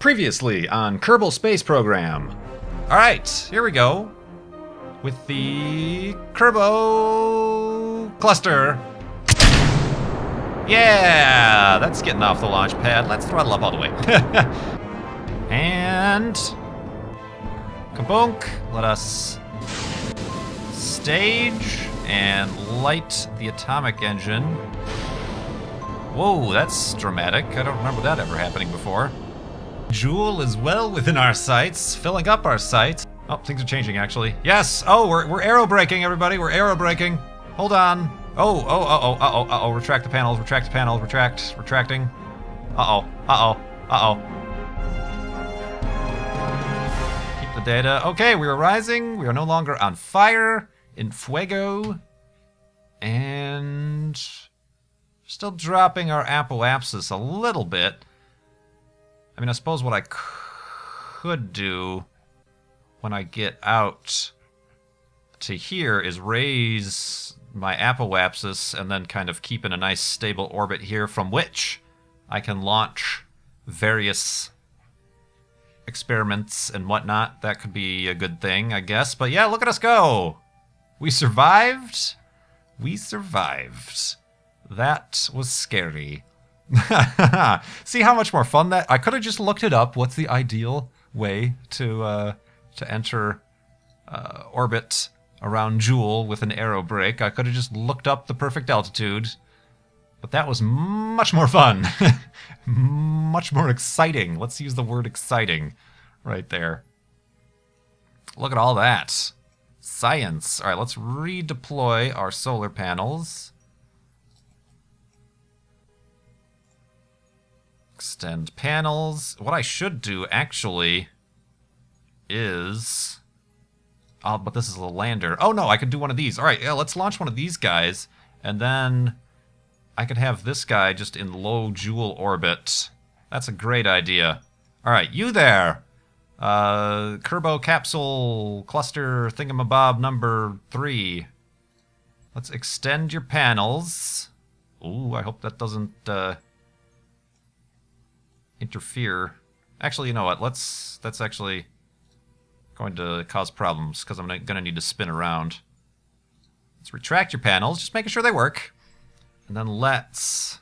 Previously on Kerbal Space Program. Alright, here we go. With the Kerbo cluster. Yeah, that's getting off the launch pad. Let's throttle up all the way. And kabunk. Let us stage and light the atomic engine. Whoa, that's dramatic. I don't remember that ever happening before. Joule is well within our sights, filling up our sights. Oh, things are changing actually. Yes! Oh, we're aero braking, everybody. We're aero braking. Hold on. Oh, retract the panels, retract the panels, retracting. Uh-oh. Keep the data. Okay, we are rising. We are no longer on fire. In fuego. And still dropping our apoapsis a little bit. I mean, I suppose what I could do when I get out to here is raise my apoapsis and then kind of keep in a nice stable orbit here from which I can launch various experiments and whatnot. That could be a good thing, I guess. But yeah, look at us go! We survived. We survived. That was scary. See how much more fun that... I could have just looked it up. What's the ideal way to enter orbit around Joule with an aero brake? I could have just looked up the perfect altitude. But that was much more fun. Much more exciting. Let's use the word exciting right there. Look at all that. Science. All right, let's redeploy our solar panels. Extend panels. What I should do, actually, is... Oh, but this is a lander. Oh, no, I could do one of these. All right, yeah, let's launch one of these guys, and then I could have this guy just in low Joule orbit. That's a great idea. All right, you there. Kerbo capsule cluster thingamabob number 3. Let's extend your panels. Ooh, I hope that doesn't... interfere. Actually, you know what? That's actually going to cause problems because I'm going to need to spin around. Let's retract your panels, just making sure they work. And then let's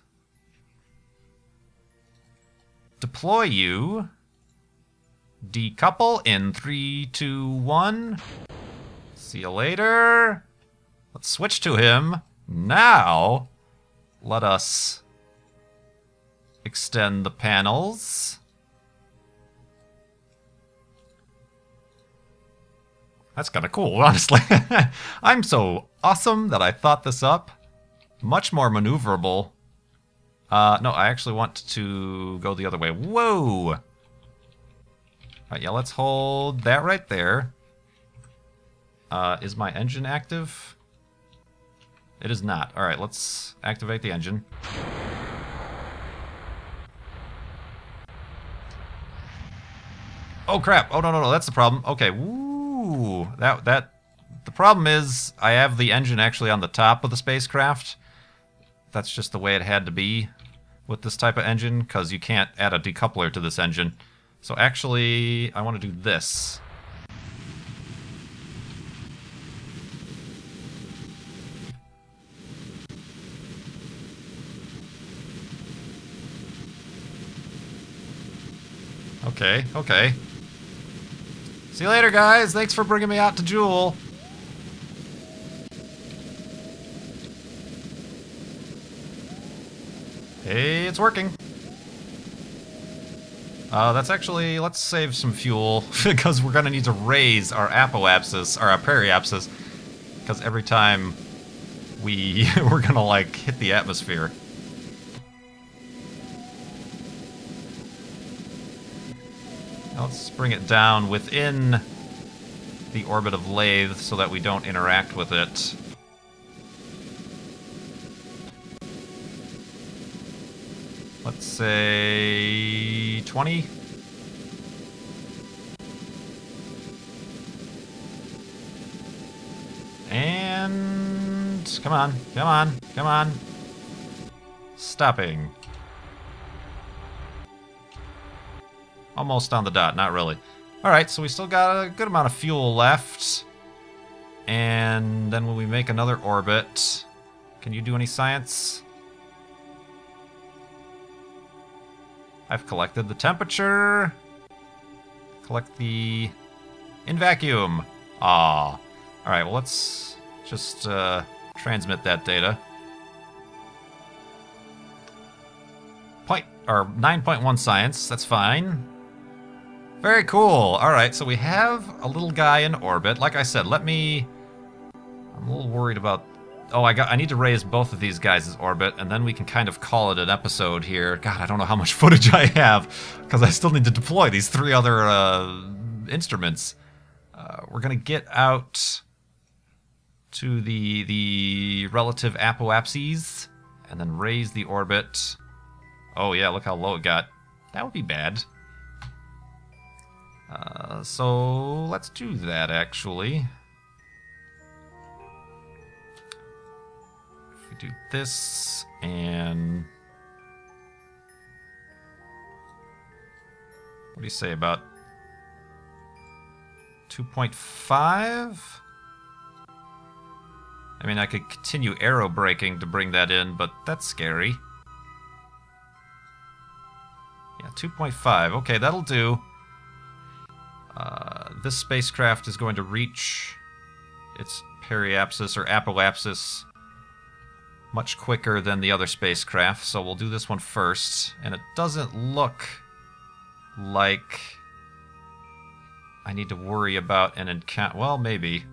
deploy you. Decouple in 3, 2, 1. See you later. Let's switch to him. Now, let us extend the panels. That's kind of cool, honestly. I'm so awesome that I thought this up. Much more maneuverable. No, I actually want to go the other way. Whoa! Alright, yeah, let's hold that right there. Is my engine active? It is not. Alright, let's activate the engine. Oh crap! Oh no, that's the problem. Okay, woo! The problem is I have the engine actually on the top of the spacecraft. That's just the way it had to be with this type of engine, because you can't add a decoupler to this engine. So actually, I want to do this. Okay. See you later, guys. Thanks for bringing me out to Joule. Hey, it's working. That's actually... Let's save some fuel, because we're going to need to raise our apoapsis, or our periapsis, because every time we're going to, like, hit the atmosphere. Let's bring it down within the orbit of Lathe so that we don't interact with it. Let's say 20. And come on. Stopping. Almost on the dot, not really. Alright, so we still got a good amount of fuel left. And then when we make another orbit... Can you do any science? I've collected the temperature. Collect the... in vacuum. Ah. Alright, well let's just transmit that data. 9.1 science, that's fine. Very cool. Alright, so we have a little guy in orbit. Like I said, I'm a little worried about... Oh, I need to raise both of these guys' orbit, and then we can kind of call it an episode here. God, I don't know how much footage I have, because I still need to deploy these 3 other instruments. We're going to get out to the relative apoapses, and then raise the orbit. Oh yeah, look how low it got. That would be bad. So let's do that, actually. If we do this, and... What do you say about 2.5? I mean, I could continue aero braking to bring that in, but that's scary. Yeah, 2.5. Okay, that'll do. This spacecraft is going to reach its periapsis or apoapsis much quicker than the other spacecraft, so we'll do this one first. And it doesn't look like I need to worry about an encounter. Well, maybe.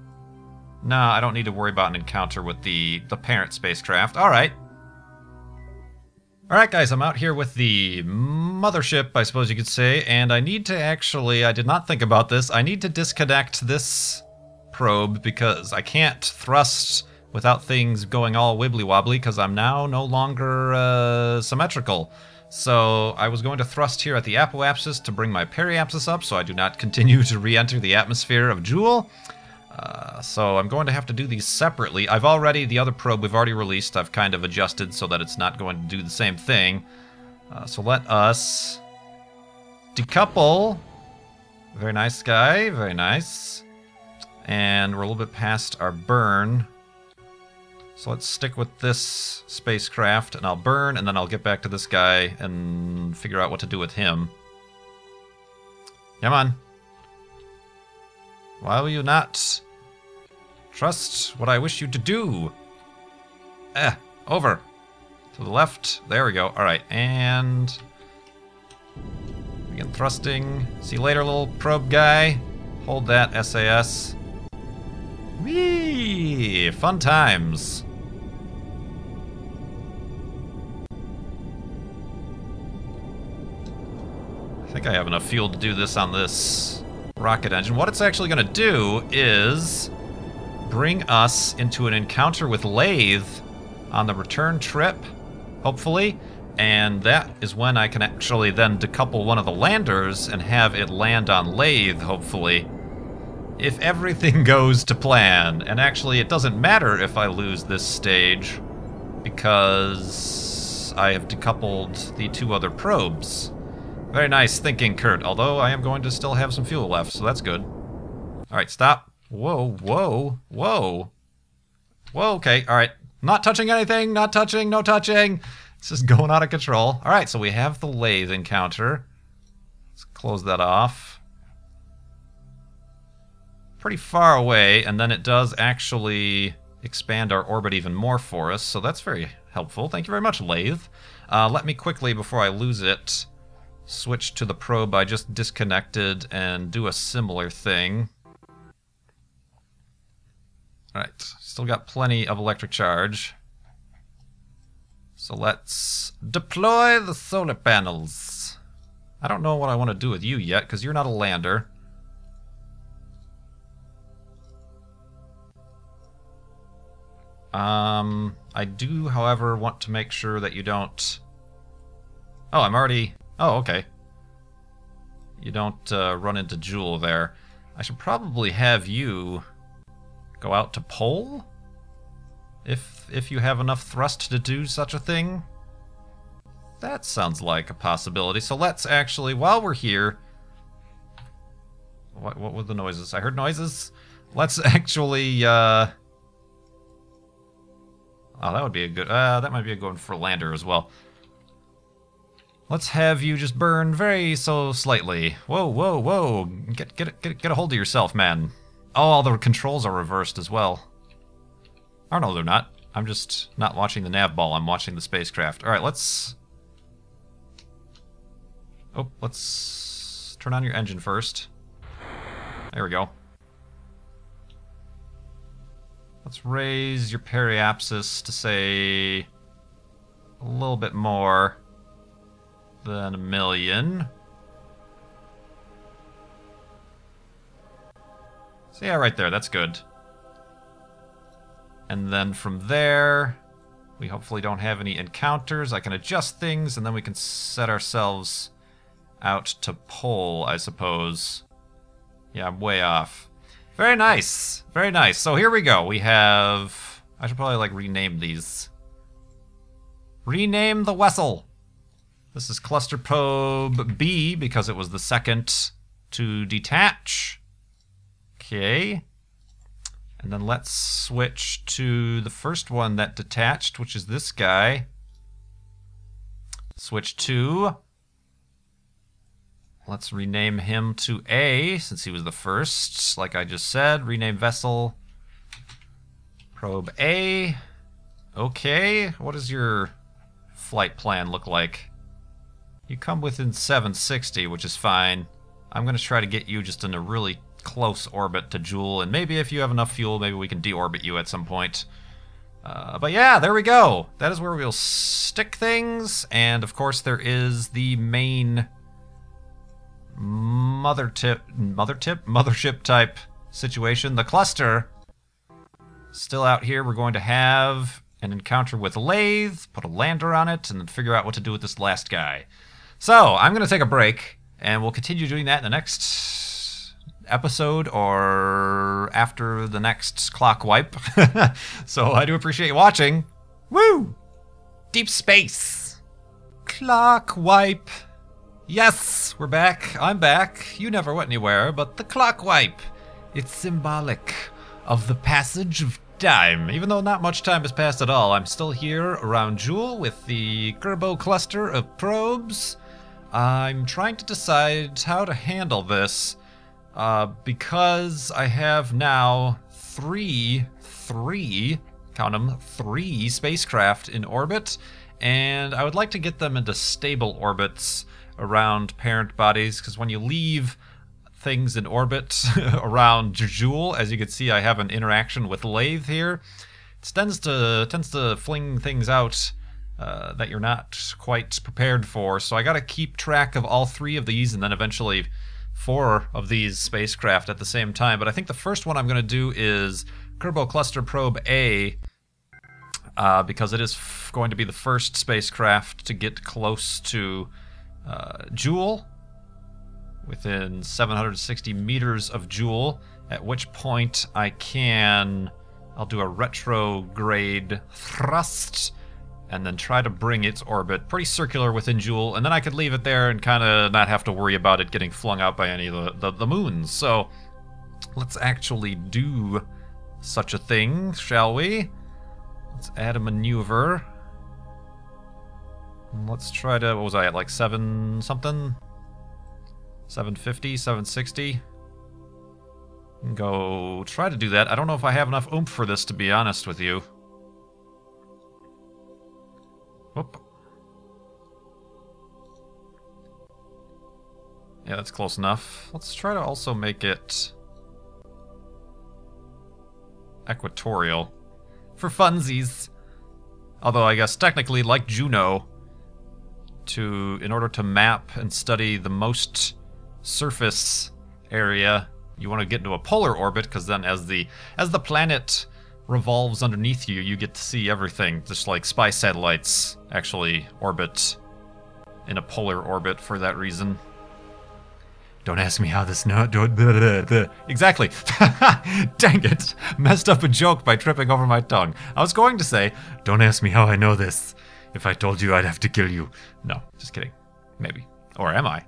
No, I don't need to worry about an encounter with the parent spacecraft. Alright. Alright guys, I'm out here with the mothership, I suppose you could say, and I need to actually, I did not think about this, I need to disconnect this probe because I can't thrust without things going all wibbly-wobbly because I'm now no longer symmetrical. So I was going to thrust here at the apoapsis to bring my periapsis up so I do not continue to re-enter the atmosphere of Joule. So I'm going to have to do these separately. The other probe we've already released, I've kind of adjusted so that it's not going to do the same thing. So let us decouple. Very nice, guy, very nice. And we're a little bit past our burn. So let's stick with this spacecraft, and I'll burn, and then I'll get back to this guy and figure out what to do with him. Come on. Why will you not trust what I wish you to do? Over. To the left. There we go. Alright, and... begin thrusting. See you later, little probe guy. Hold that, SAS. Whee! Fun times. I think I have enough fuel to do this on this rocket engine. What it's actually going to do is bring us into an encounter with Lathe on the return trip, hopefully, and that is when I can actually then decouple one of the landers and have it land on Lathe, hopefully. If everything goes to plan, and actually it doesn't matter if I lose this stage, because I have decoupled the 2 other probes. Very nice thinking, Kurt, although I am going to still have some fuel left, so that's good. Alright, stop. Whoa, whoa, whoa. Whoa, okay, alright. Not touching anything, not touching, no touching. This is going out of control. Alright, so we have the Lathe encounter. Let's close that off. Pretty far away, and then it does actually expand our orbit even more for us, so that's very helpful. Thank you very much, Lathe. Let me quickly, before I lose it, switch to the probe I just disconnected and do a similar thing. Alright, still got plenty of electric charge. So let's deploy the solar panels. I don't know what I want to do with you yet, because you're not a lander. I do, however, want to make sure that you don't... Oh, I'm already... Oh, okay. You don't run into Joule there. I should probably have you go out to pole? If you have enough thrust to do such a thing? That sounds like a possibility. So let's actually, while we're here, What were the noises? I heard noises. Let's actually, oh, that would be a good, that might be a good one for lander as well. Let's have you just burn very so slightly. Whoa, whoa, whoa. Get a hold of yourself, man. Oh, all the controls are reversed as well. Oh, no, they're not. I'm just not watching the nav ball. I'm watching the spacecraft. All right, let's... Oh, let's turn on your engine first. There we go. Let's raise your periapsis to, say, a little bit more than 1 million. So yeah, right there, that's good. And then from there, we hopefully don't have any encounters. I can adjust things, and then we can set ourselves out to pole, I suppose. Yeah, I'm way off. Very nice. Very nice. So here we go. We have... I should probably, like, rename these. Rename the vessel. This is Cluster Probe B, because it was the second to detach. Okay. And then let's switch to the first one that detached, which is this guy. Switch to... Let's rename him to A, since he was the first, like I just said. Rename vessel. Probe A. Okay, what does your flight plan look like? You come within 760, which is fine. I'm going to try to get you just in a really close orbit to Jool, and maybe if you have enough fuel, maybe we can deorbit you at some point. But yeah, there we go. That is where we'll stick things, and of course there is the main mothership type situation. The cluster still out here. We're going to have an encounter with Lathe, put a lander on it, and then figure out what to do with this last guy. So I'm going to take a break, and we'll continue doing that in the next episode or after the next clock wipe. So I do appreciate you watching. Woo! Deep space. Clock wipe. Yes, we're back. I'm back. You never went anywhere, but the clock wipe. It's symbolic of the passage of time. Even though not much time has passed at all, I'm still here around Jool with the Kerbal cluster of probes. I'm trying to decide how to handle this because I have now three, count them, 3 spacecraft in orbit, and I would like to get them into stable orbits around parent bodies, because when you leave things in orbit around Jool, as you can see, I have an interaction with Lathe here. It tends to fling things out that you're not quite prepared for, so I gotta keep track of all 3 of these, and then eventually 4 of these spacecraft at the same time. But I think the first one I'm gonna do is Kerbal Cluster Probe A, because it is going to be the first spacecraft to get close to Jool, within 760 meters of Jool, at which point I'll do a retrograde thrust, and then try to bring its orbit pretty circular within Jool, and then I could leave it there and kind of not have to worry about it getting flung out by any of the moons. So let's actually do such a thing, shall we? Let's add a maneuver. Let's try to, what was I at, like 7 something? 750, 760? Go try to do that. I don't know if I have enough oomph for this, to be honest with you. Whoop. Yeah, that's close enough. Let's try to also make it equatorial. For funsies. Although I guess technically, like Juno, in order to map and study the most surface area, you want to get into a polar orbit, because then as the planet revolves underneath you, you get to see everything. Just like spy satellites actually orbit in a polar orbit for that reason. Don't ask me how this exactly. Dang it. Messed up a joke by tripping over my tongue. I was going to say, don't ask me how I know this. If I told you, I'd have to kill you. No, just kidding. Maybe. Or am I?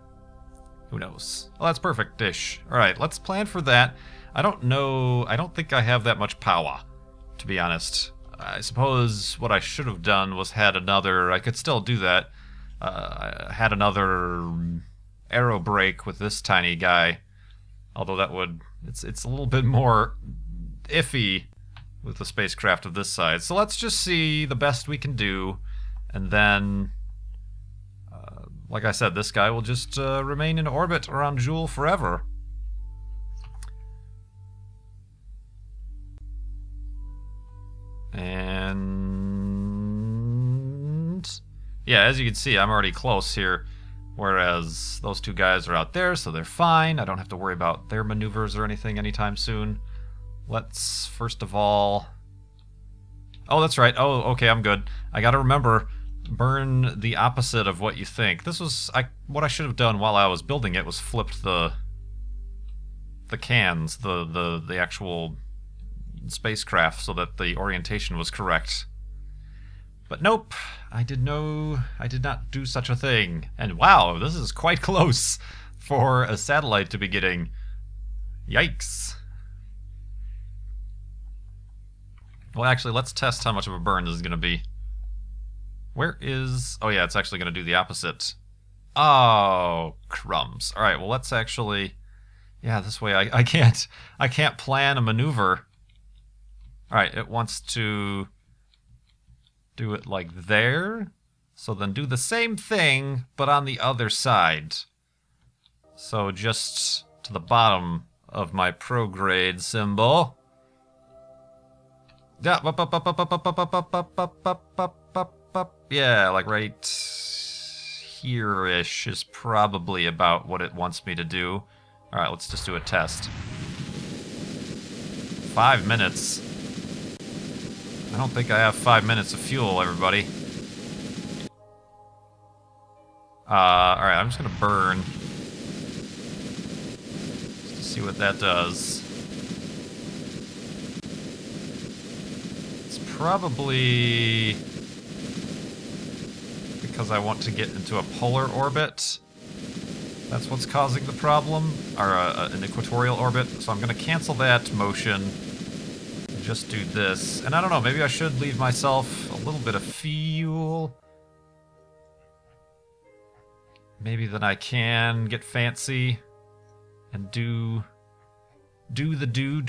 Who knows? Well, that's perfect-ish. Alright, let's plan for that. I don't know... I don't think I have that much power, to be honest. I suppose what I should have done was had another... I could still do that. Had another arrow break with this tiny guy. Although that would... It's a little bit more iffy with the spacecraft of this size. So let's just see the best we can do. And then... like I said, this guy will just remain in orbit around Joule forever. And... yeah, as you can see, I'm already close here. Whereas those two guys are out there, so they're fine. I don't have to worry about their maneuvers or anything anytime soon. Let's, first of all... oh, that's right. Oh, okay, I'm good. I gotta remember... burn the opposite of what you think. This was what I should have done while I was building it was flipped the cans, the actual spacecraft, so that the orientation was correct. But nope, I did not do such a thing. And wow, this is quite close for a satellite to be getting. Yikes. Well, actually, let's test how much of a burn this is going to be. Where is... oh yeah, it's actually going to do the opposite. Oh, crumbs. Alright, well let's actually... yeah, this way I can't plan a maneuver. Alright, it wants to do it like there. So then do the same thing, but on the other side. So just to the bottom of my prograde symbol. Yeah, yeah, like right here-ish is probably about what it wants me to do. Alright, let's just do a test. 5 minutes. I don't think I have 5 minutes of fuel, everybody. Alright, I'm just gonna burn. Just to see what that does. It's probably... because I want to get into a polar orbit. That's what's causing the problem. Or an equatorial orbit. So I'm going to cancel that motion. And just do this. And I don't know, maybe I should leave myself a little bit of fuel. Maybe then I can get fancy and do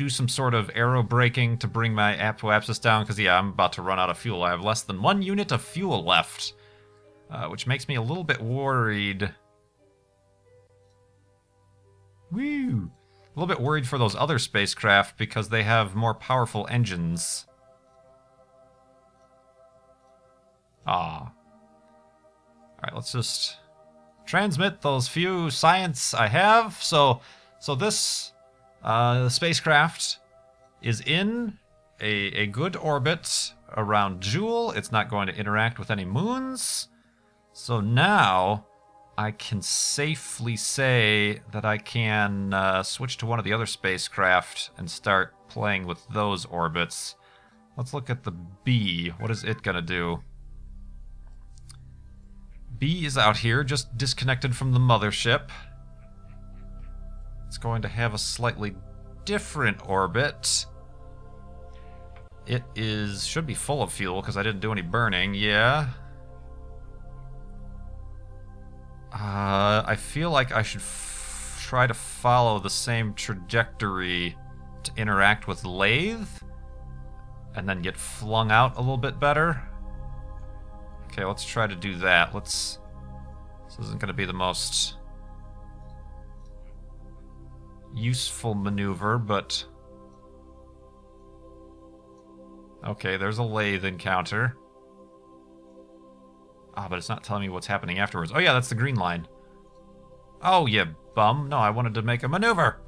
some sort of aero braking to bring my apoapsis down. Because yeah, I'm about to run out of fuel. I have less than 1 unit of fuel left. Which makes me a little bit worried. Woo! A little bit worried for those other spacecraft because they have more powerful engines. Ah. Alright, let's just transmit those few science I have. So this spacecraft is in a good orbit around Joule. It's not going to interact with any moons. So now I can safely say that I can switch to one of the other spacecraft and start playing with those orbits. Let's look at the B. What is it gonna do? B is out here, just disconnected from the mothership. It's going to have a slightly different orbit. It should be full of fuel because I didn't do any burning. Yeah. I feel like I should try to follow the same trajectory to interact with Lathe and then get flung out a little bit better. Okay, let's try to do that. This isn't going to be the most useful maneuver, but... okay, there's a Lathe encounter. Ah, but it's not telling me what's happening afterwards. Oh yeah, that's the green line. Oh, you bum. No, I wanted to make a maneuver.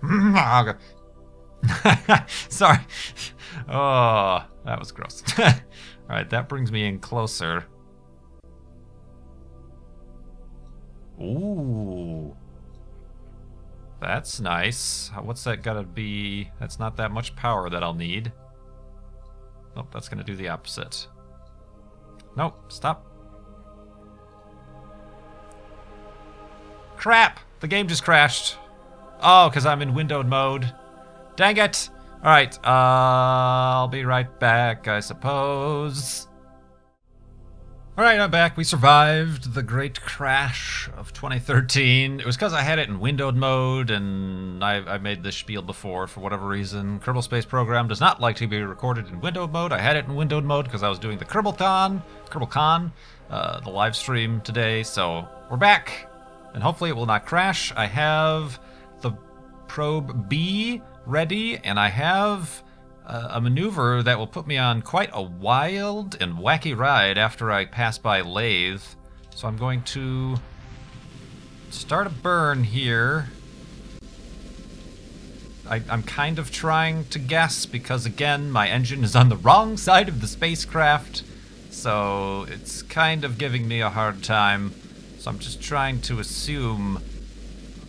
Sorry. Oh, that was gross. Alright, that brings me in closer. Ooh. That's nice. What's that gotta be? That's not that much power that I'll need. Nope, that's gonna do the opposite. Nope, stop. Crap! The game just crashed. Oh, because I'm in windowed mode. Dang it! Alright, I'll be right back, I suppose. Alright, I'm back. We survived the great crash of 2013. It was because I had it in windowed mode, and I made this spiel before for whatever reason. Kerbal Space Program does not like to be recorded in windowed mode. I had it in windowed mode because I was doing the KerbalCon, the live stream today, so we're back. And hopefully it will not crash. I have the probe B ready, and I have a maneuver that will put me on quite a wild and wacky ride after I pass by Lathe. So I'm going to start a burn here. I'm kind of trying to guess because, again, my engine is on the wrong side of the spacecraft, so it's kind of giving me a hard time. So I'm just trying to assume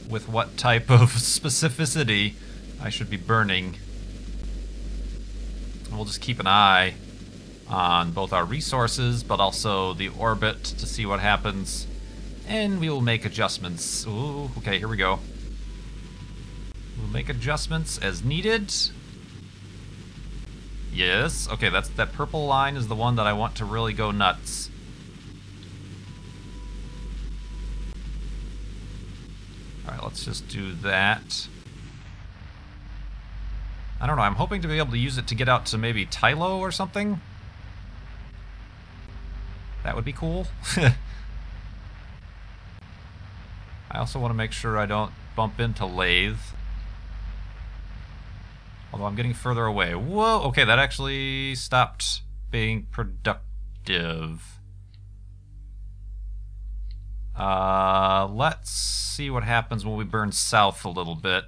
with what type of specificity I should be burning. We'll just keep an eye on both our resources, but also the orbit to see what happens. And we will make adjustments. Ooh, okay, here we go. We'll make adjustments as needed. Yes, okay, that purple line is the one that I want to really go nuts. Alright, let's just do that. I don't know, I'm hoping to be able to use it to get out to maybe Tylo or something. That would be cool. I also want to make sure I don't bump into Lathe. Although I'm getting further away. Whoa, okay, that actually stopped being productive. Let's see what happens when we burn south a little bit.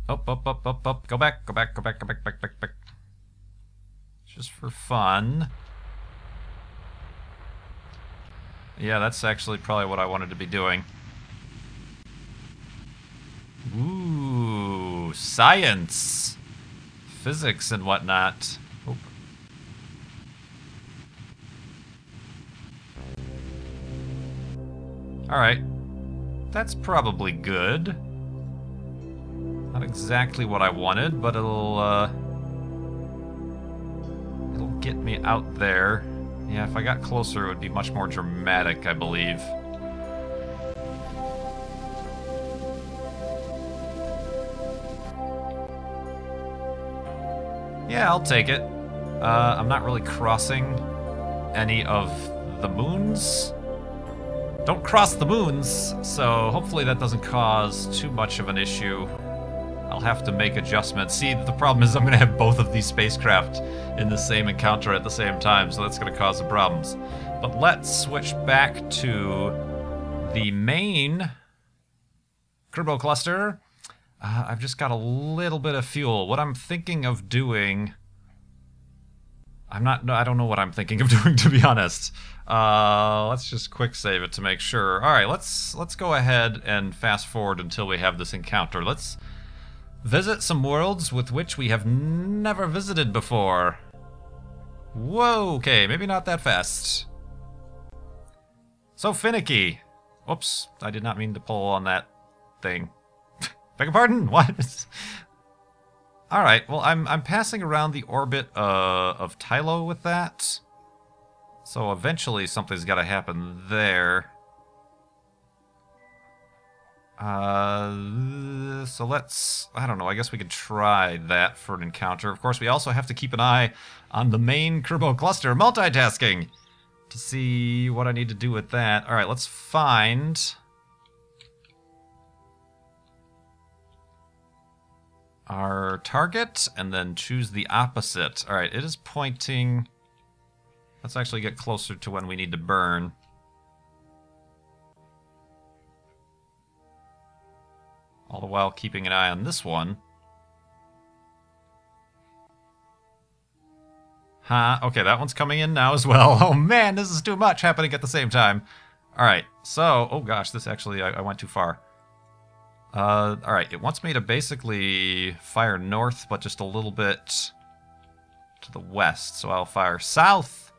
Up. Go back. Just for fun. Yeah, that's actually probably what I wanted to be doing. Ooh, science. Physics and whatnot. Oh. Alright. That's probably good. Not exactly what I wanted, but it'll get me out there. Yeah, if I got closer, it would be much more dramatic, I believe. Yeah, I'll take it. I'm not really crossing any of the moons. Don't cross the moons, so hopefully that doesn't cause too much of an issue. I'll have to make adjustments. See, the problem is I'm going to have both of these spacecraft in the same encounter at the same time, so that's going to cause the problems. But let's switch back to the main Kerbal cluster. I've just got a little bit of fuel. What I'm thinking of doing... I don't know what I'm thinking of doing, to be honest. Let's just quick save it to make sure. Alright, let's go ahead and fast forward until we have this encounter. Let's visit some worlds with which we have never visited before. Whoa, okay, maybe not that fast. So finicky. Oops, I did not mean to pull on that thing. Beg your pardon? What? Alright, well, I'm passing around the orbit of Tylo with that. So eventually something's got to happen there. So let's... I don't know, I guess we could try that for an encounter. Of course, we also have to keep an eye on the main Kerbal cluster, multitasking, to see what I need to do with that. Alright, let's find... our target, and then choose the opposite. Alright, it is pointing... Let's actually get closer to when we need to burn. All the while keeping an eye on this one. Huh, okay, that one's coming in now as well. Oh man, this is too much happening at the same time. Alright, so... oh gosh, this actually... I went too far. Alright, it wants me to basically fire north, but just a little bit to the west. So I'll fire south,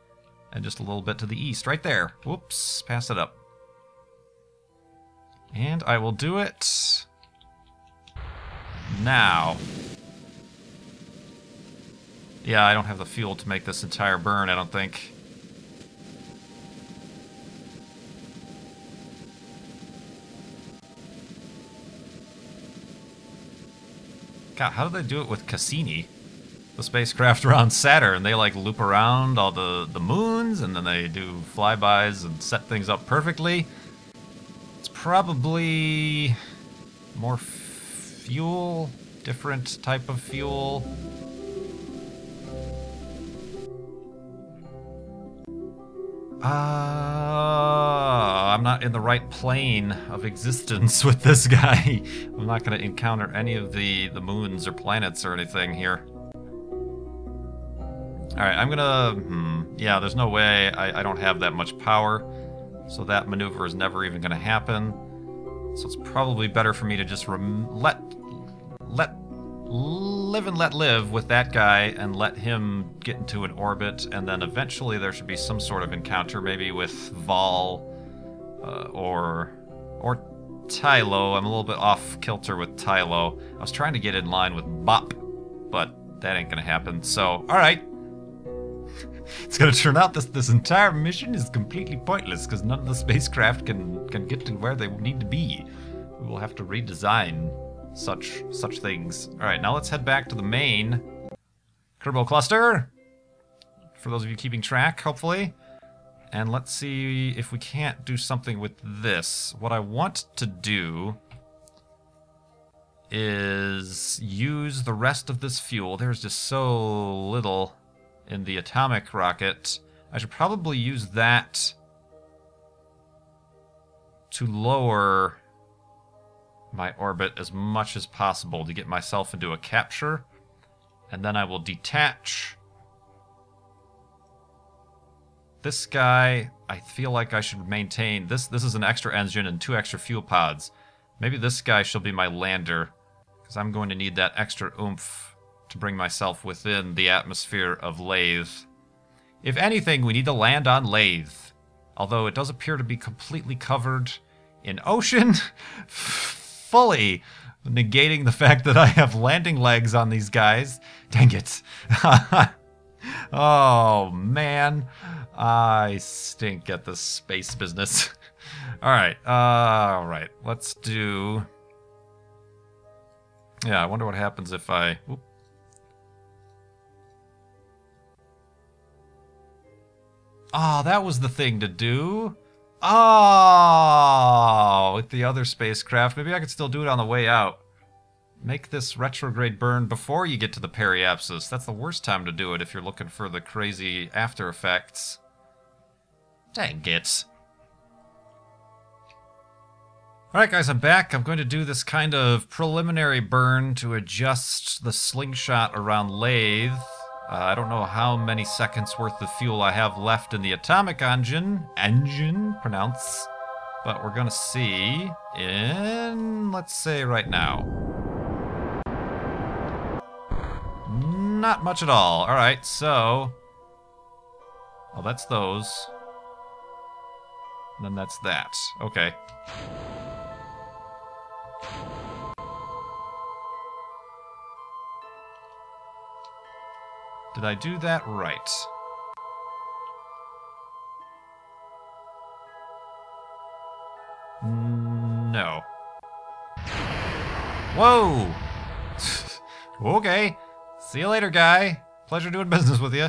and just a little bit to the east, right there. Whoops, pass it up. And I will do it now. Yeah, I don't have the fuel to make this entire burn, I don't think. God, how do they do it with Cassini? The spacecraft around Saturn, they like loop around all the moons, and then they do flybys and set things up perfectly. It's probably more fuel, different type of fuel. I'm not in the right plane of existence with this guy. I'm not going to encounter any of the moons or planets or anything here. Alright, I'm gonna... yeah, there's no way. I don't have that much power, so that maneuver is never even going to happen. So it's probably better for me to just live and let live with that guy and let him get into an orbit, and then eventually there should be some sort of encounter, maybe with Vol or Tylo. I'm a little bit off kilter with Tylo. I was trying to get in line with Bop, but that ain't gonna happen. So, alright. It's gonna turn out this entire mission is completely pointless because none of the spacecraft can get to where they need to be. We will have to redesign such things. Alright, now let's head back to the main Kerbal cluster. For those of you keeping track, hopefully. And let's see if we can't do something with this. What I want to do is use the rest of this fuel. There's just so little in the atomic rocket. I should probably use that to lower my orbit as much as possible to get myself into a capture, and then I will detach this guy. I feel like I should maintain this. This is an extra engine and 2 extra fuel pods. Maybe this guy shall be my lander, because I'm going to need that extra oomph to bring myself within the atmosphere of Lathe. If anything, we need to land on Lathe, although it does appear to be completely covered in ocean. Fully negating the fact that I have landing legs on these guys. Dang it. Oh, man. I stink at this space business. Alright, let's do... Yeah, I wonder what happens if I... Oop. Oh, that was the thing to do. Oh, with the other spacecraft. Maybe I could still do it on the way out. Make this retrograde burn before you get to the periapsis. That's the worst time to do it if you're looking for the crazy after effects. Dang it. Alright guys, I'm back. I'm going to do this kind of preliminary burn to adjust the slingshot around Lathe. I don't know how many seconds worth of fuel I have left in the atomic engine, but we're gonna see in, let's say right now. Not much at all. Alright, so, oh, that's those. And then that's that. Okay. Did I do that right? No. Whoa! Okay. See you later, guy. Pleasure doing business with you.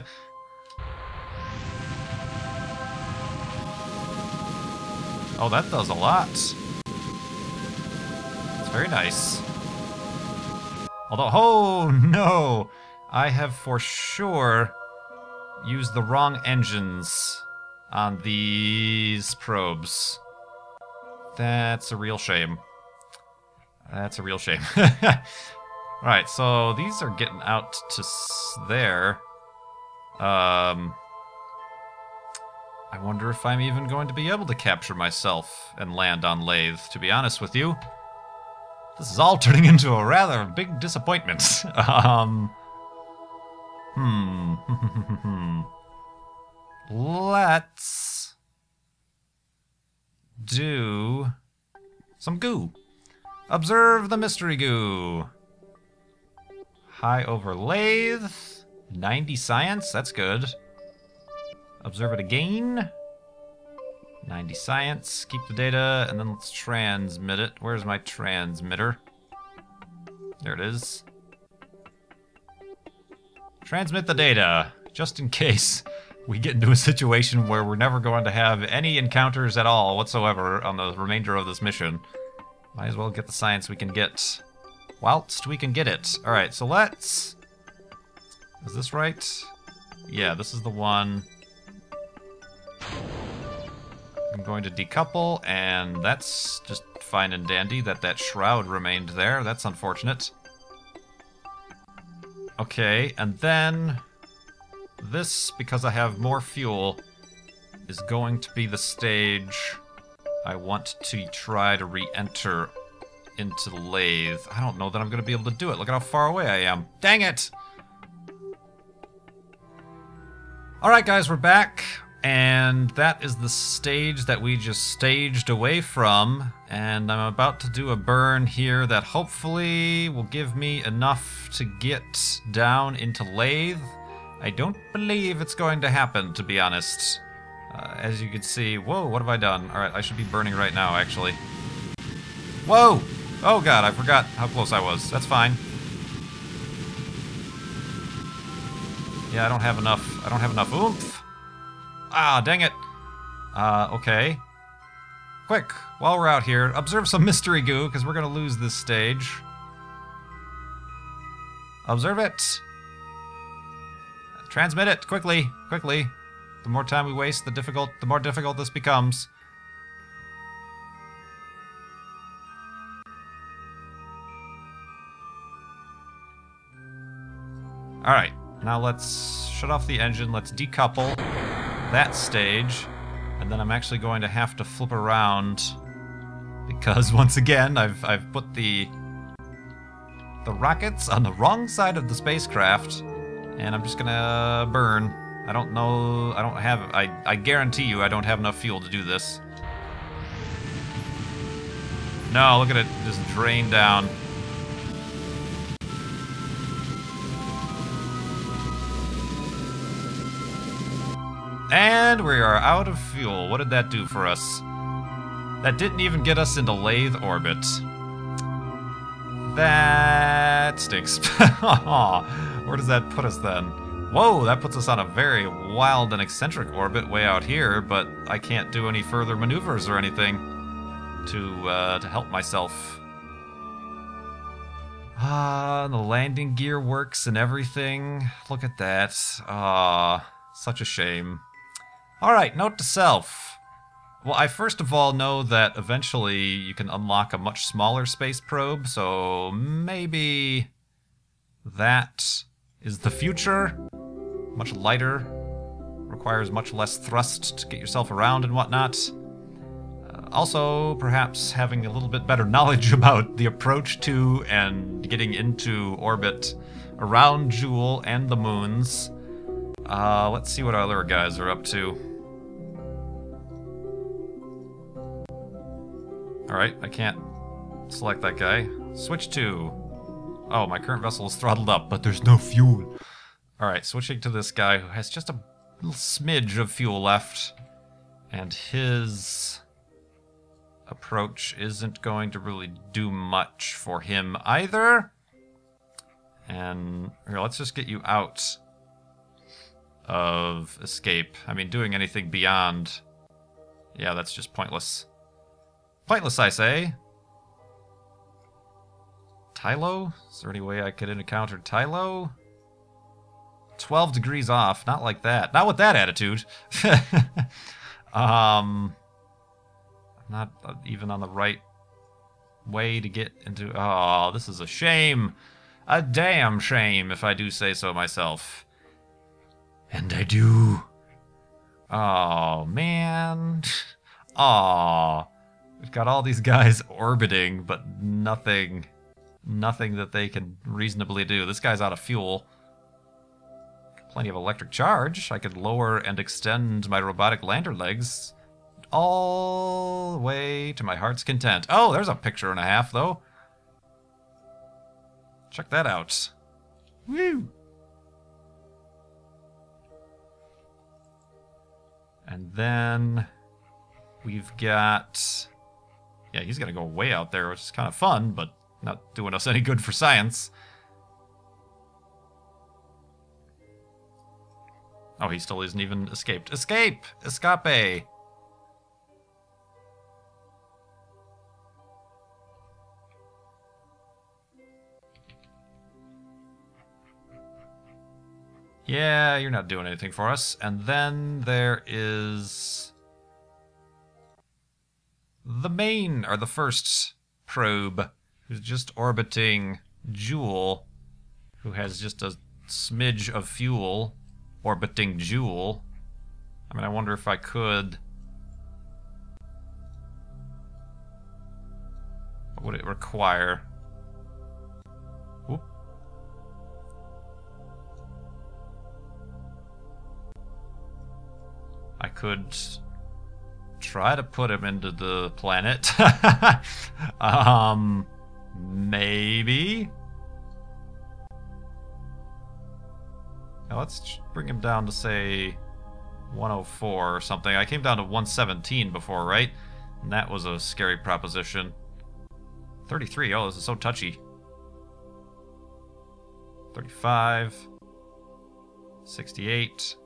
Oh, that does a lot. It's very nice. Although, oh no! I have for sure used the wrong engines on these probes. That's a real shame. That's a real shame. Alright, so these are getting out to there. I wonder if I'm even going to be able to capture myself and land on Lathe, to be honest with you. This is all turning into a rather big disappointment. Let's do Some goo. Observe the mystery goo. High over lathe. 90 science, that's good. Observe it again. 90 science, keep the data, and then let's transmit it. Where's my transmitter? There it is. Transmit the data, just in case we get into a situation where we're never going to have any encounters at all whatsoever on the remainder of this mission. Might as well get the science we can get whilst we can get it. Alright, so let's... Is this right? Yeah, this is the one. I'm going to decouple, and that's just fine and dandy that that shroud remained there. That's unfortunate. Okay, and then this, because I have more fuel, is going to be the stage I want to try to re-enter into the lathe. I don't know that I'm going to be able to do it. Look at how far away I am. Dang it! Alright guys, we're back. And that is the stage that we just staged away from. And I'm about to do a burn here that hopefully will give me enough to get down into lathe. I don't believe it's going to happen, to be honest. As you can see, whoa, what have I done? Alright, I should be burning right now, actually. Whoa! Oh god, I forgot how close I was. That's fine. Yeah, I don't have enough oomph. Ah, dang it. Okay. Quick, while we're out here, observe some mystery goo, because we're going to lose this stage. Observe it. Transmit it, quickly, quickly. The more time we waste, the more difficult this becomes. Alright, now let's shut off the engine, let's decouple that stage, and then I'm actually going to have to flip around because once again I've put the rockets on the wrong side of the spacecraft, and I'm just gonna burn. I don't know, I guarantee you I don't have enough fuel to do this. No, look at it just drain down. And we are out of fuel. What did that do for us? That didn't even get us into lathe orbit. That stinks. Where does that put us then? Whoa, that puts us on a very wild and eccentric orbit way out here, but I can't do any further maneuvers or anything to help myself. Ah, the landing gear works and everything. Look at that. Ah, such a shame. Alright, note to self. Well, I first of all know that eventually you can unlock a much smaller space probe, so maybe that is the future. Much lighter, requires much less thrust to get yourself around and whatnot. Also, perhaps having a little bit better knowledge about the approach to and getting into orbit around Jool and the moons. Let's see what our other guys are up to. Alright, I can't select that guy. Switch to... Oh, my current vessel is throttled up, but there's no fuel. Alright, switching to this guy who has just a little smidge of fuel left. And his approach isn't going to really do much for him either. And here, let's just get you out of escape. I mean, doing anything beyond... Yeah, that's just pointless. Pointless, I say. Tylo? Is there any way I could encounter Tylo? 12 degrees off. Not like that. Not with that attitude. I'm not even on the right way to get into... Oh, this is a shame. A damn shame, if I do say so myself. And I do. Oh, man. Aw. We've got all these guys orbiting, but nothing that they can reasonably do. This guy's out of fuel. Plenty of electric charge. I could lower and extend my robotic lander legs all the way to my heart's content. Oh, there's a picture and a half, though. Check that out. Woo! And then we've got... Yeah, he's going to go way out there, which is kind of fun, but not doing us any good for science. Oh, he still isn't even escaped. Escape! Escape! Yeah, you're not doing anything for us. And then there is the main, or the first probe, who's just orbiting Jool, who has just a smidge of fuel orbiting Jool. I mean, I wonder if I could... What would it require? Whoop. I could try to put him into the planet. Maybe. Now let's bring him down to, say, 104 or something. I came down to 117 before, right? And that was a scary proposition. 33. Oh, this is so touchy. 35. 68.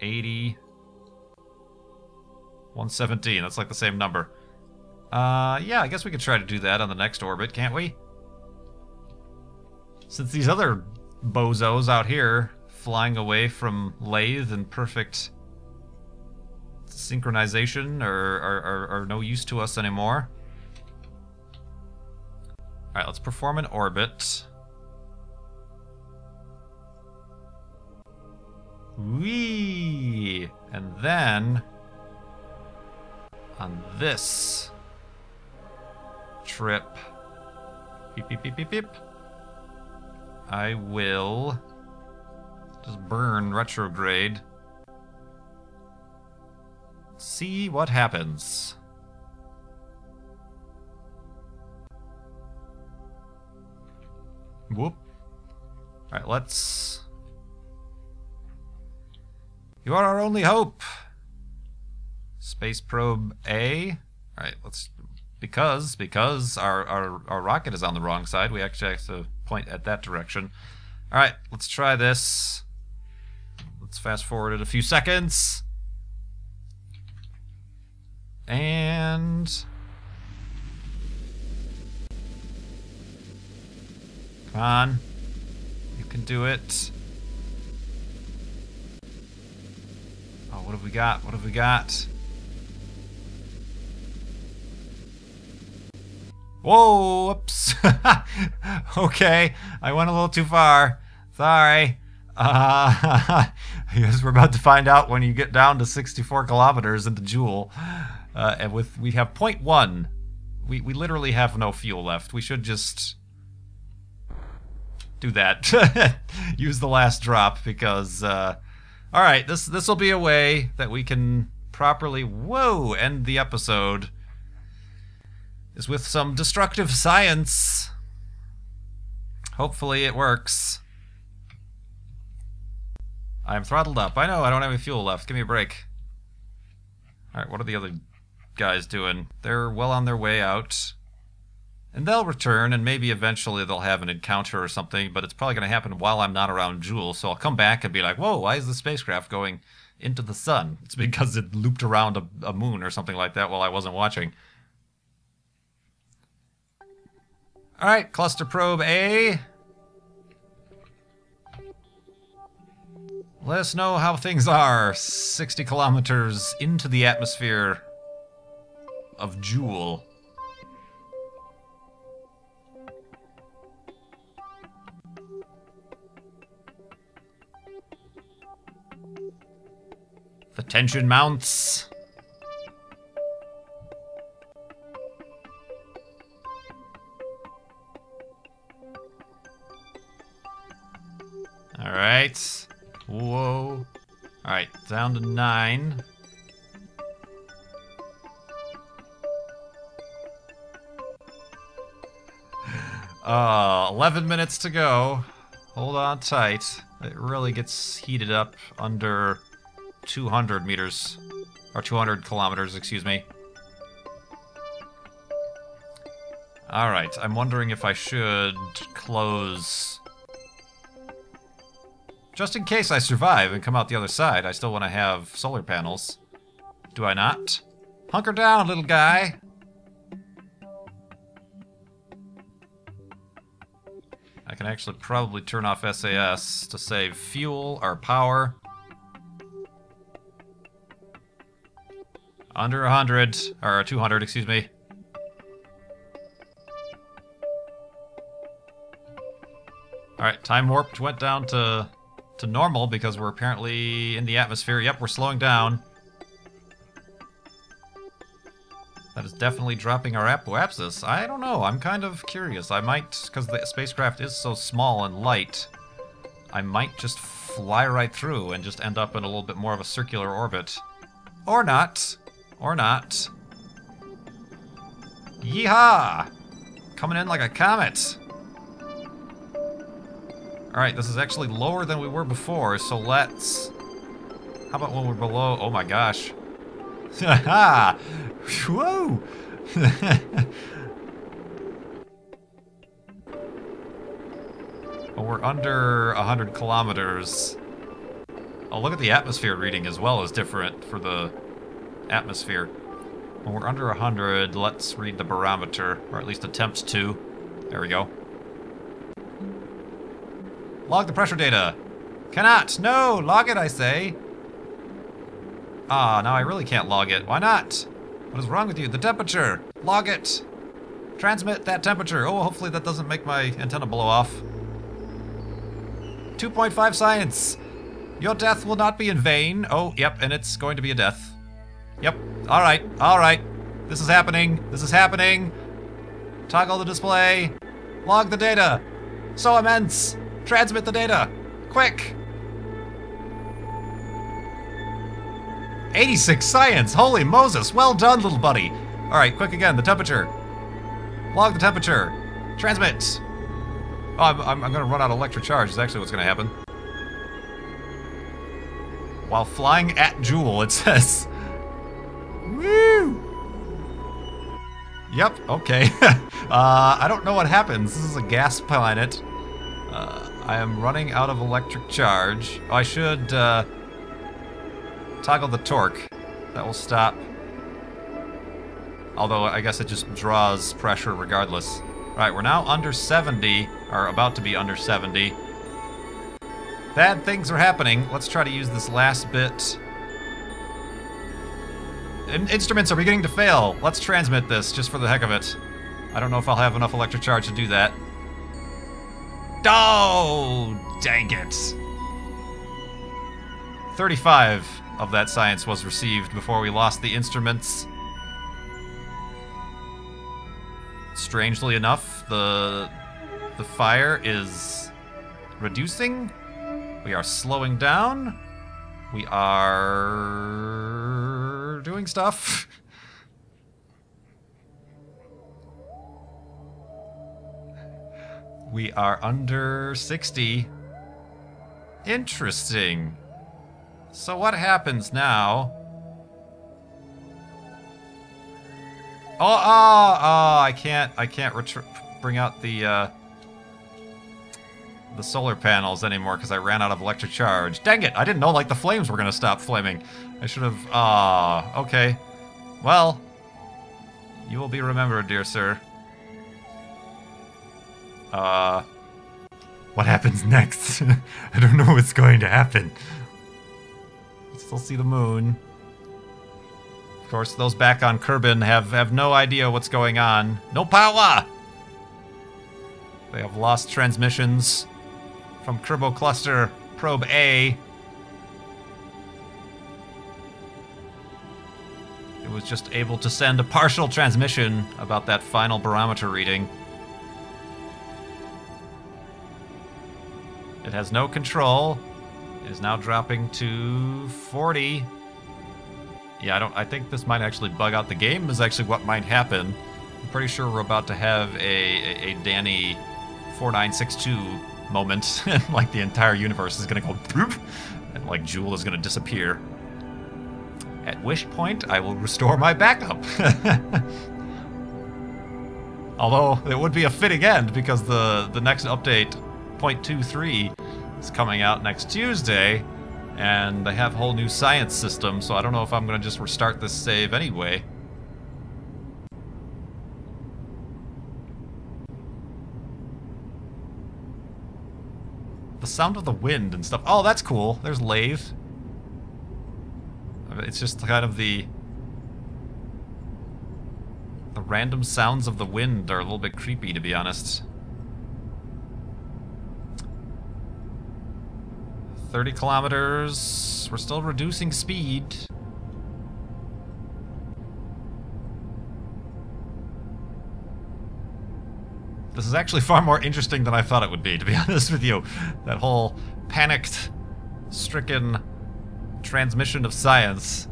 80. 117. That's like the same number. Yeah, I guess we could try to do that on the next orbit, can't we? Since these other bozos out here flying away from Lathe in perfect synchronization are no use to us anymore. Alright, let's perform an orbit. Whee! And then on this trip, beep, beep, beep, beep, beep, I will just burn retrograde. See what happens. Whoop. Alright, let's... You are our only hope. Space probe A. Alright, let's... Because our rocket is on the wrong side, we actually have to point at that direction. Alright, let's try this. Let's fast forward it a few seconds. And... Come on. You can do it. Oh, what have we got? What have we got? Whoa, whoops. Okay, I went a little too far. Sorry. I guess we're about to find out when you get down to 64 kilometers into Joule. And we have 0.1. We literally have no fuel left. We should just do that. Use the last drop because... Alright, this will be a way that we can properly, end the episode. Is with some destructive science. Hopefully it works. I'm throttled up. I know, I don't have any fuel left. Give me a break. Alright, what are the other guys doing? They're well on their way out. And they'll return, and maybe eventually they'll have an encounter or something, but it's probably going to happen while I'm not around Joule, so I'll come back and be like, whoa, why is the spacecraft going into the sun? It's because it looped around a moon or something like that while I wasn't watching. Alright, cluster probe A. Let us know how things are 60 kilometers into the atmosphere of Joule. The tension mounts. Alright. Whoa. Alright, down to 9. 11 minutes to go. Hold on tight. It really gets heated up under 200 meters. Or 200 kilometers, excuse me. Alright, I'm wondering if I should close... Just in case I survive and come out the other side, I still want to have solar panels. Do I not? Hunker down, little guy! I can actually probably turn off SAS to save fuel or power. Under 100, or 200, excuse me. Alright, time warp went down to normal because we're apparently in the atmosphere. Yep, we're slowing down. That is definitely dropping our apoapsis. I don't know, I'm kind of curious. I might, because the spacecraft is so small and light, I might just fly right through and just end up in a little bit more of a circular orbit. Or not. Or not. Yeehaw! Coming in like a comet. Alright, this is actually lower than we were before, so let's... How about when we're below... Oh my gosh. Haha! Whoa! Well, we're under 100 kilometers. Oh, look at the atmosphere reading as well is different for the atmosphere. When we're under 100, let's read the barometer, or at least attempt to. There we go. Log the pressure data. Cannot. No, log it, I say. Ah, now I really can't log it. Why not? What is wrong with you? The temperature. Log it. Transmit that temperature. Oh, hopefully that doesn't make my antenna blow off. 2.5 science. Your death will not be in vain. Oh, yep, and it's going to be a death. Yep. All right. All right. This is happening. This is happening. Toggle the display. Log the data. So immense. Transmit the data. Quick. 86 science! Holy Moses! Well done, little buddy! Alright, quick again, the temperature. Log the temperature. Transmit! Oh, I'm gonna run out of electric charge, is actually what's gonna happen. While flying at Joule, it says. Woo! Yep, okay. I don't know what happens. This is a gas planet. I am running out of electric charge. Oh, I should, toggle the torque. That will stop. Although, I guess it just draws pressure regardless. Alright, we're now under 70, or about to be under 70. Bad things are happening. Let's try to use this last bit. Instruments are beginning to fail. Let's transmit this, just for the heck of it. I don't know if I'll have enough electric charge to do that. Oh, dang it. 35 of that science was received before we lost the instruments. Strangely enough, the fire is reducing. We are slowing down. We are doing stuff. We are under 60. Interesting. So what happens now? Oh, I can't bring out the solar panels anymore because I ran out of electric charge. Dang it! I didn't know like the flames were gonna stop flaming. I should have. Okay. Well, you will be remembered, dear sir. What happens next? I don't know what's going to happen. Still see the moon. Of course, those back on Kerbin have no idea what's going on. No power! They have lost transmissions from Kerbal Cluster Probe A. It was just able to send a partial transmission about that final barometer reading. It has no control. It is now dropping to 40. Yeah, I think this might actually bug out the game, is actually what might happen. I'm pretty sure we're about to have a Danny 4962 moment, and like the entire universe is gonna go bloop, and like Joule is gonna disappear. At which point I will restore my backup. Although it would be a fitting end because the next update, 0.23, is coming out next Tuesday, and they have a whole new science system, so I don't know if I'm gonna just restart this save anyway. The sound of the wind and stuff. Oh, that's cool. There's Lave. It's just kind of the random sounds of the wind are a little bit creepy, to be honest. 30 kilometers. We're still reducing speed. This is actually far more interesting than I thought it would be, to be honest with you. That whole panicked, stricken transmission of science.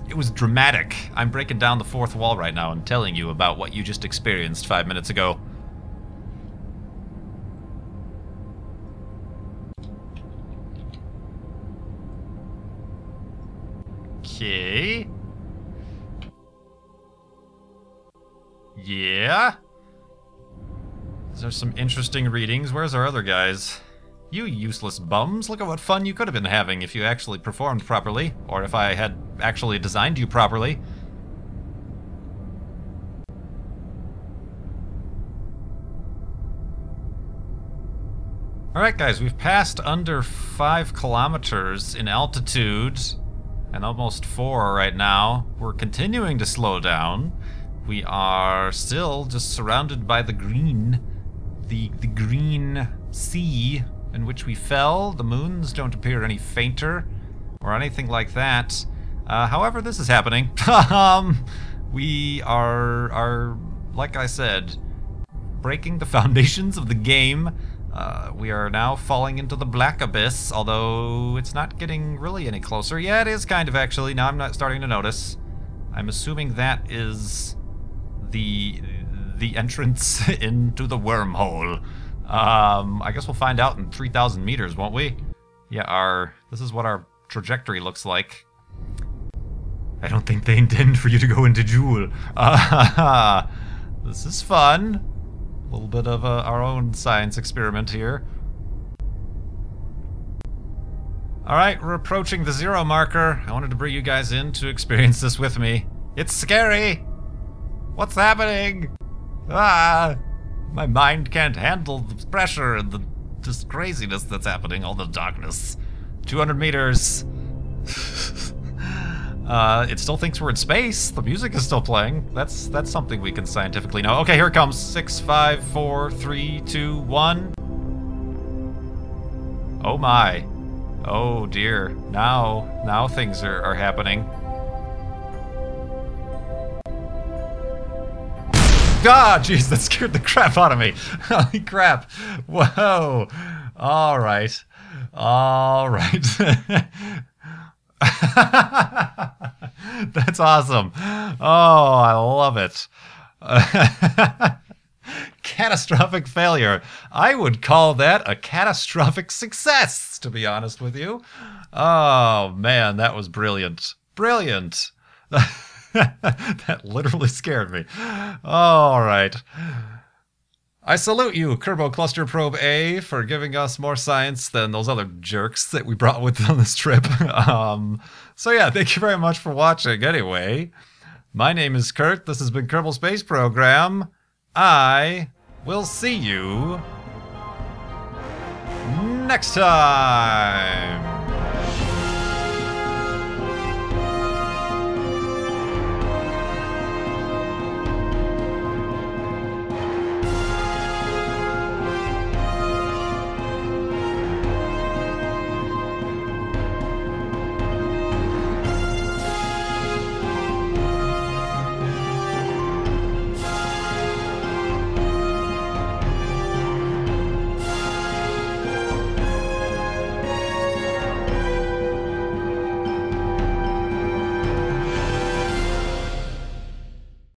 It was dramatic. I'm breaking down the fourth wall right now and telling you about what you just experienced 5 minutes ago. Okay. Yeah. There's some interesting readings. Where's our other guys? You useless bums, look at what fun you could have been having if you actually performed properly, or if I had actually designed you properly. Alright guys, we've passed under 5 kilometers in altitude, and almost 4 right now. We're continuing to slow down. We are still just surrounded by the green, the green sea in which we fell. The moons don't appear any fainter or anything like that. However, this is happening. We are, like I said, breaking the foundations of the game. We are now falling into the black abyss, although it's not getting really any closer. Yeah, it is kind of, actually. Now I'm not starting to notice. I'm assuming that is the entrance into the wormhole. I guess we'll find out in 3,000 meters, won't we? Yeah, this is what our trajectory looks like. I don't think they intend for you to go into Joule. This is fun. A little bit of our own science experiment here. Alright, we're approaching the 0 marker. I wanted to bring you guys in to experience this with me. It's scary! What's happening? Ah! My mind can't handle the pressure and the just craziness that's happening, all the darkness. 200 meters. It still thinks we're in space. The music is still playing. That's something we can scientifically know. Okay, here it comes. 6, 5, 4, 3, 2, 1. Oh my. Oh dear. Now things are happening. Ah, jeez, that scared the crap out of me. Holy crap. Whoa. All right. All right. That's awesome. Oh, I love it. Catastrophic failure. I would call that a catastrophic success, to be honest with you. Oh, man, that was brilliant. Brilliant. That literally scared me. All right. I salute you, Kerbal Cluster Probe A, for giving us more science than those other jerks that we brought with on this trip. So yeah, thank you very much for watching anyway. My name is Kurt. This has been Kerbal Space Program. I will see you next time.